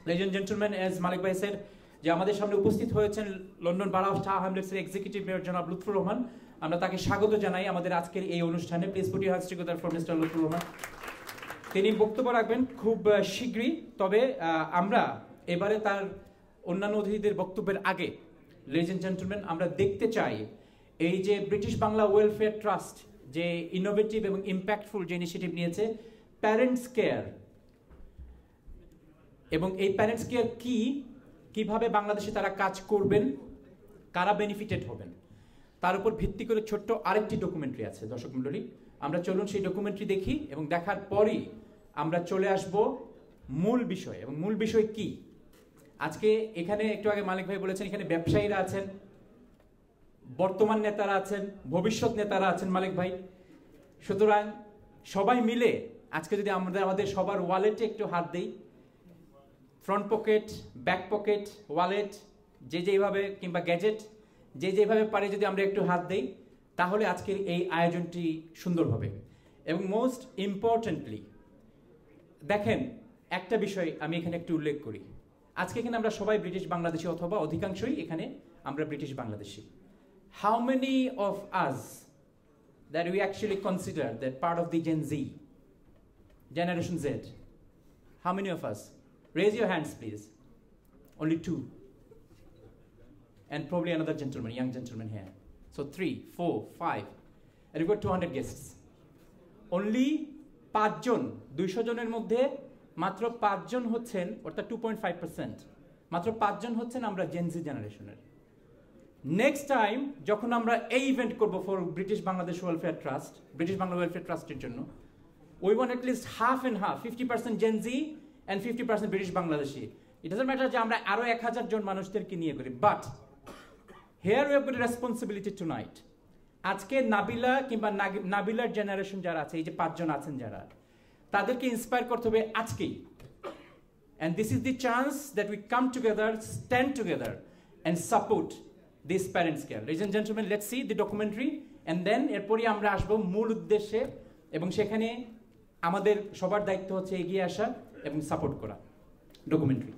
Ladies and gentlemen, as Malik Bhai said, যে আমাদের সামনে উপস্থিত হয়েছেন লন্ডন বারো অফ টাওয়ার হ্যামলেটসের এক্সিকিউটিভ মেয়র জনাব লুৎফুর রহমান। আমরা তাকে স্বাগত জানাই আমাদের আজকের এই অনুষ্ঠানে। Please put your hands together for mister Lutfur Rahman. তিনি বক্তব্য রাখবেন খুব শীঘ্রই। তবে আমরা এবারে তার অন্যান্য অতিথিদের বক্তব্যের আগে, লেডিজ এন্ড জেন্টলম্যান, আমরা দেখতে চাই এই যে ব্রিটিশ বাংলা ওয়েলফেয়ার ট্রাস্ট যে ইনোভেটিভ এবং ইম্প্যাক্টফুল যে ইনিশিয়েটিভ নিয়েছে, প্যারেন্টস কেয়ার, এবং এই প্যারেন্টস কেয়ার কিভাবে বাংলাদেশে তারা কাজ করবেন, কারা বেনিফিটেড হবেন, তার উপর ভিত্তি করে ছোট্ট আরেকটি ডকুমেন্টারি আছে। দর্শক মণ্ডলী, আমরা চলুন সেই ডকুমেন্টারি দেখি এবং দেখার পরই আমরা চলে আসব মূল বিষয়। এবং মূল বিষয় কি আজকে এখানে একটু আগে মালিক ভাই বলেছেন, এখানে ব্যবসায়ীরা আছেন, বর্তমান নেতারা আছেন, ভবিষ্যৎ নেতারা আছেন মালিক ভাই। সুতরাং সবাই মিলে আজকে যদি আমরা আমাদের সবার ওয়ালেটে একটু হাত দিই, front pocket, back pocket, wallet, যে যেভাবে, কিংবা গ্যাজেট, যে যেভাবে পারে যদি আমরা একটু হাত দেই, তাহলে আজকের এই আয়োজনটি সুন্দর হবে। এবং মোস্ট ইম্পর্টেন্টলি দেখেন, একটা বিষয় আমি এখানে একটু উল্লেখ করি। আজকে এখানে আমরা সবাই ব্রিটিশ বাংলাদেশি, অথবা অধিকাংশই এখানে আমরা British Bangladeshi. How many of us that we actually consider that part of the Gen Z, generation Z? How many of us? Raise your hands, please. Only 2. And probably another gentleman, young gentleman here. So 3, 4, 5. And we've got 200 guests. Only 5 জন, 200 জনের মধ্যে মাত্র 5 জন হচ্ছেন, অর্থাৎ 2.5%, মাত্র 5 জন হচ্ছেন আমরা Gen Z জেনারেশনের। Next time যখন আমরা এই ইভেন্ট করবো for British Bangladesh welfare trust, British Bangla welfare ট্রাস্টের জন্য, we want at least half and half, 50% Gen Z and 50% British Bangladeshi. It doesn't matter যে আমরা আরো 1000 জন মানুষদেরকে নিয়ে করি, but here we have got responsibility tonight. আজকে নাবিলা কিংবা নাবিলার জেনারেশন যারা আছে, এই যে 5 জন আছেন যারা, তাদেরকে ইন্সপায়ার করতে হবে আজকেই। And this is the chance that we come together, stand together and support this parents care. Ladies and gentleman, let's see the documentary and then এরপরই আমরা আসবো মূল উদ্দেশ্যে, এবং সেখানে আমাদের সবার দায়িত্ব হচ্ছে এগিয়ে আসা এবং সাপোর্ট করা। ডকুমেন্টারি।